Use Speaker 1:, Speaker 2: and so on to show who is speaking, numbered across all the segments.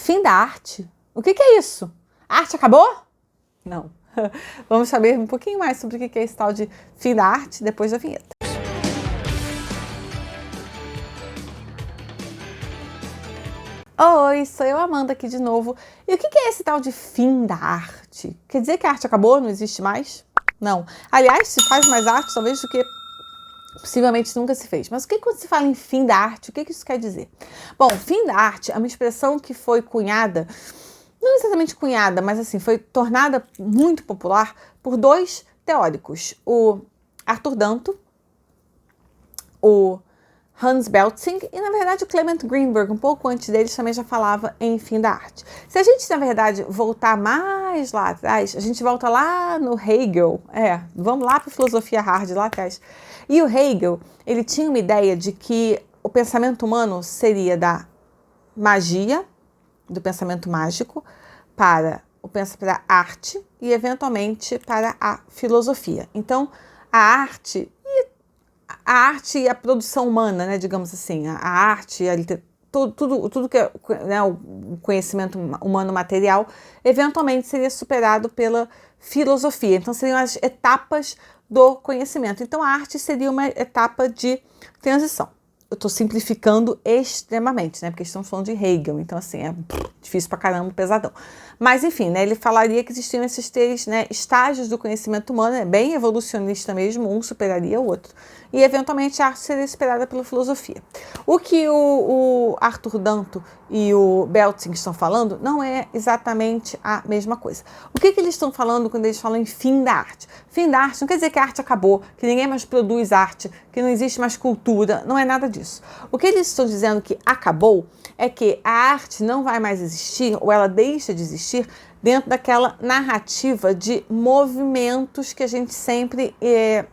Speaker 1: Fim da arte? O que é isso? A arte acabou? Não. Vamos saber um pouquinho mais sobre o que é esse tal de fim da arte depois da vinheta. Oi, sou eu, Amanda, aqui de novo. E o que é esse tal de fim da arte? Quer dizer que a arte acabou, não existe mais? Não. Aliás, se faz mais arte, talvez, do que possivelmente nunca se fez. Mas o que quando se fala em fim da arte, o que isso quer dizer? Bom, fim da arte é uma expressão que foi cunhada, não exatamente cunhada, mas assim, foi tornada muito popular por dois teóricos, o Arthur Danto, o Hans Belzing e, na verdade, o Clement Greenberg, um pouco antes deles, também já falava em fim da arte. Se a gente, na verdade, voltar mais lá atrás, a gente volta lá no Hegel, vamos lá para a filosofia hard lá atrás. E o Hegel, ele tinha uma ideia de que o pensamento humano seria da magia, do pensamento mágico, para a arte e, eventualmente, para a filosofia. Então, a arte e a produção humana, né, digamos assim, a arte, tudo que é, né, o conhecimento humano material, eventualmente seria superado pela filosofia. Então, seriam as etapas do conhecimento. Então, a arte seria uma etapa de transição. Eu estou simplificando extremamente, né, porque estamos falando de Hegel, então, assim, é difícil pra caramba, pesadão. Mas, enfim, né, ele falaria que existiam esses três, né, estágios do conhecimento humano, é bem evolucionista mesmo, um superaria o outro. E, eventualmente, a arte seria superada pela filosofia. O que o Arthur Danto e o Belzing estão falando não é exatamente a mesma coisa. O que eles estão falando quando eles falam em fim da arte? Fim da arte não quer dizer que a arte acabou, que ninguém mais produz arte, que não existe mais cultura, não é nada disso. O que eles estão dizendo que acabou é que a arte não vai mais existir, ou ela deixa de existir, dentro daquela narrativa de movimentos que a gente sempre,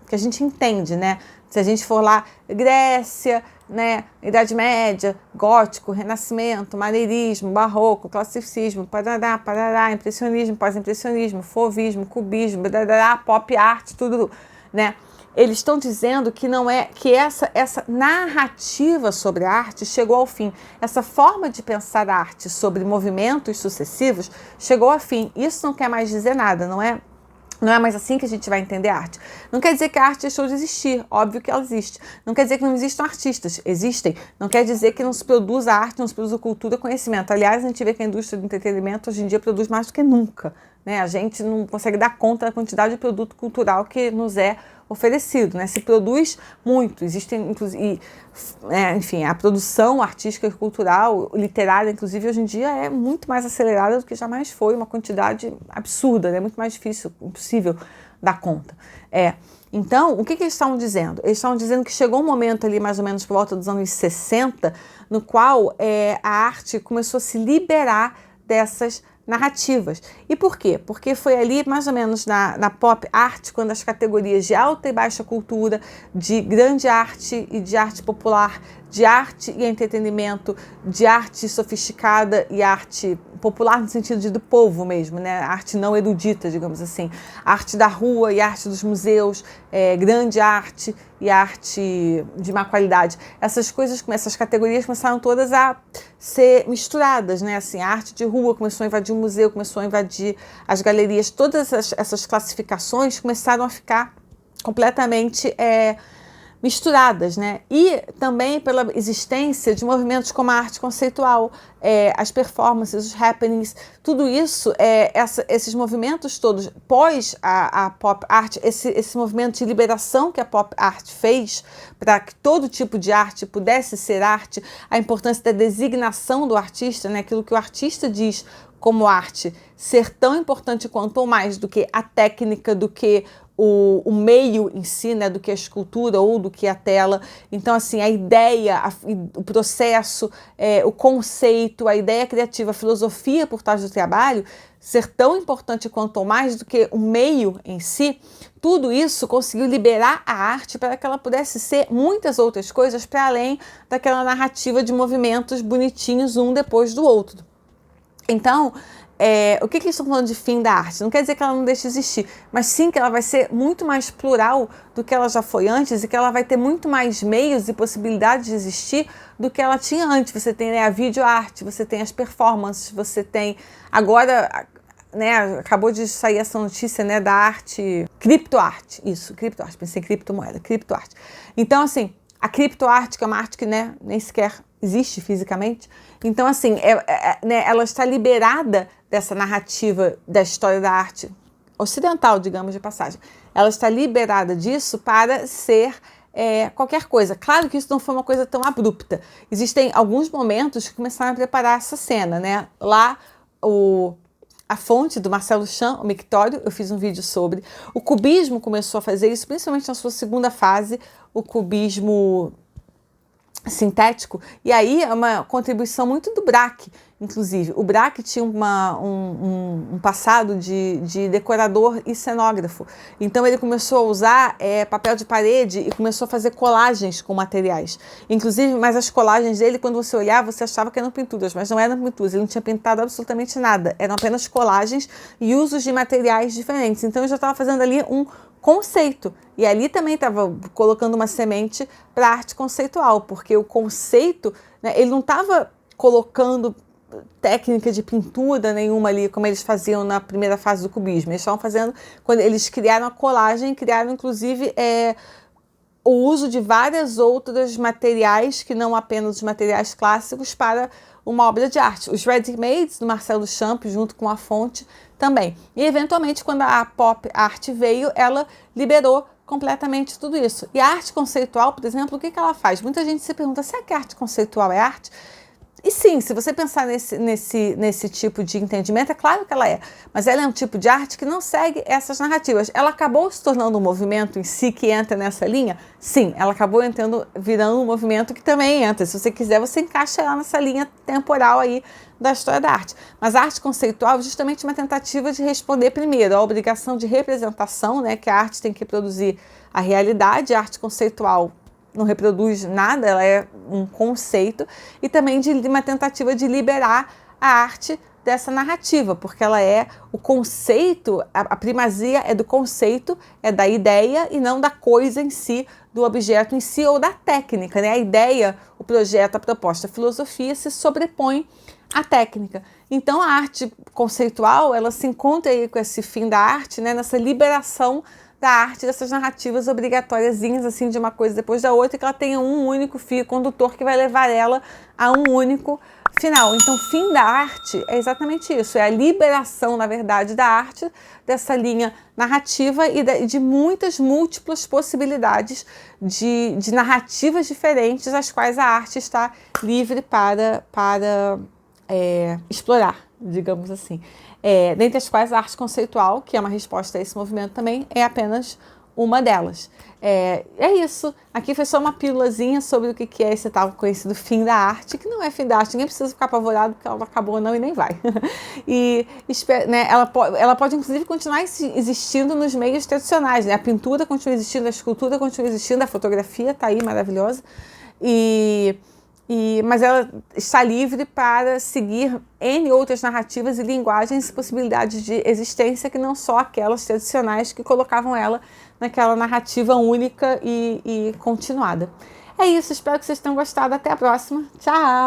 Speaker 1: que a gente entende, né? Se a gente for lá, Grécia, né, Idade Média, Gótico, Renascimento, Maneirismo, Barroco, Classicismo, parará, Impressionismo, Pós-Impressionismo, Fauvismo, Cubismo, Pop Art, tudo, né? Eles estão dizendo que não é que essa narrativa sobre a arte chegou ao fim. Essa forma de pensar a arte sobre movimentos sucessivos chegou ao fim. Isso não quer mais dizer nada, não é mais assim que a gente vai entender a arte. Não quer dizer que a arte deixou de existir, óbvio que ela existe. Não quer dizer que não existam artistas, existem. Não quer dizer que não se produza arte, não se produza cultura, conhecimento. Aliás, a gente vê que a indústria do entretenimento hoje em dia produz mais do que nunca, né? A gente não consegue dar conta da quantidade de produto cultural que nos é oferecido, né? Se produz muito, existem, inclusive, enfim, a produção artística e cultural, literária, inclusive, hoje em dia é muito mais acelerada do que jamais foi, uma quantidade absurda, né? Muito mais difícil, impossível dar conta. Então, o que eles estavam dizendo? Eles estavam dizendo que chegou um momento ali, mais ou menos por volta dos anos 60, no qual a arte começou a se liberar dessas narrativas. E por quê? Porque foi ali, mais ou menos na pop art, quando as categorias de alta e baixa cultura, de grande arte e de arte popular, de arte e entretenimento, de arte sofisticada e arte popular no sentido do povo mesmo, né? Arte não erudita, digamos assim. Arte da rua e arte dos museus, grande arte e arte de má qualidade. Essas categorias começaram todas a ser misturadas, né? Assim, a arte de rua começou a invadir o museu, começou a invadir as galerias. Todas essas classificações começaram a ficar completamente misturadas, né? E também pela existência de movimentos como a arte conceitual, as performances, os happenings, tudo isso, esses movimentos todos pós a pop art, esse movimento de liberação que a pop art fez para que todo tipo de arte pudesse ser arte, a importância da designação do artista, né? Aquilo que o artista diz como arte, ser tão importante quanto ou mais do que a técnica, do que o meio em si, né, do que a escultura ou do que a tela. Então, assim, a ideia, o processo, o conceito, a ideia criativa, a filosofia por trás do trabalho, ser tão importante quanto ou mais do que o meio em si, tudo isso conseguiu liberar a arte para que ela pudesse ser muitas outras coisas para além daquela narrativa de movimentos bonitinhos um depois do outro. Então, o que eles estão falando de fim da arte? Não quer dizer que ela não deixe de existir, mas sim que ela vai ser muito mais plural do que ela já foi antes e que ela vai ter muito mais meios e possibilidades de existir do que ela tinha antes. Você tem, né, a videoarte, você tem as performances, você tem agora, né, acabou de sair essa notícia, né, da arte, criptoarte, isso, criptoarte, pensei em criptomoeda, criptoarte. Então, assim, a criptoarte, que é uma arte que, né, nem sequer existe fisicamente, então, assim, né, ela está liberada dessa narrativa da história da arte ocidental, digamos de passagem. Ela está liberada disso para ser qualquer coisa. Claro que isso não foi uma coisa tão abrupta. Existem alguns momentos que começaram a preparar essa cena, né? Lá, a fonte do Marcel Duchamp, o mictório, eu fiz um vídeo sobre. O cubismo começou a fazer isso, principalmente na sua segunda fase, o cubismo sintético, e aí é uma contribuição muito do Braque, inclusive. O Braque tinha um passado de decorador e cenógrafo, então ele começou a usar papel de parede e começou a fazer colagens com materiais, inclusive, mas as colagens dele, quando você olhava, você achava que eram pinturas, mas não eram pinturas, ele não tinha pintado absolutamente nada, eram apenas colagens e usos de materiais diferentes, então eu já estava fazendo ali um conceito. E ali também estava colocando uma semente para arte conceitual, porque o conceito, né, ele não estava colocando técnica de pintura nenhuma ali, como eles faziam na primeira fase do cubismo. Eles estavam fazendo, quando eles criaram a colagem, criaram inclusive o uso de vários outros materiais, que não apenas os materiais clássicos, para uma obra de arte. Os ready-mades do Marcel Duchamp, junto com a fonte, também. E, eventualmente, quando a pop art veio, ela liberou completamente tudo isso. E a arte conceitual, por exemplo, o que ela faz? Muita gente se pergunta, será que a arte conceitual é arte? E sim, se você pensar nesse tipo de entendimento, é claro que ela é. Mas ela é um tipo de arte que não segue essas narrativas. Ela acabou se tornando um movimento em si que entra nessa linha? Sim, ela acabou virando um movimento que também entra. Se você quiser, você encaixa ela nessa linha temporal aí da história da arte. Mas a arte conceitual é justamente uma tentativa de responder primeiro a obrigação de representação, né, que a arte tem que produzir a realidade. A arte conceitual não reproduz nada, ela é um conceito, e também de uma tentativa de liberar a arte dessa narrativa, porque ela é o conceito, a primazia é do conceito, é da ideia e não da coisa em si, do objeto em si ou da técnica, né? A ideia, o projeto, a proposta, a filosofia se sobrepõe à técnica. Então a arte conceitual, ela se encontra aí com esse fim da arte, né? Nessa liberação da arte, dessas narrativas obrigatóriazinhas, assim, de uma coisa depois da outra, que ela tenha um único fio condutor que vai levar ela a um único final. Então, fim da arte é exatamente isso, é a liberação, na verdade, da arte, dessa linha narrativa e de muitas múltiplas possibilidades de narrativas diferentes, as quais a arte está livre para explorar, digamos assim. Dentre as quais a arte conceitual, que é uma resposta a esse movimento também, é apenas uma delas. É isso. Aqui foi só uma pílulazinha sobre o que é esse tal conhecido fim da arte, que não é fim da arte, ninguém precisa ficar apavorado porque ela não acabou não e nem vai. E né, ela pode inclusive continuar existindo nos meios tradicionais, né? A pintura continua existindo, a escultura continua existindo, a fotografia está aí maravilhosa, mas ela está livre para seguir N outras narrativas e linguagens e possibilidades de existência que não só aquelas tradicionais que colocavam ela naquela narrativa única e continuada. É isso, espero que vocês tenham gostado. Até a próxima. Tchau!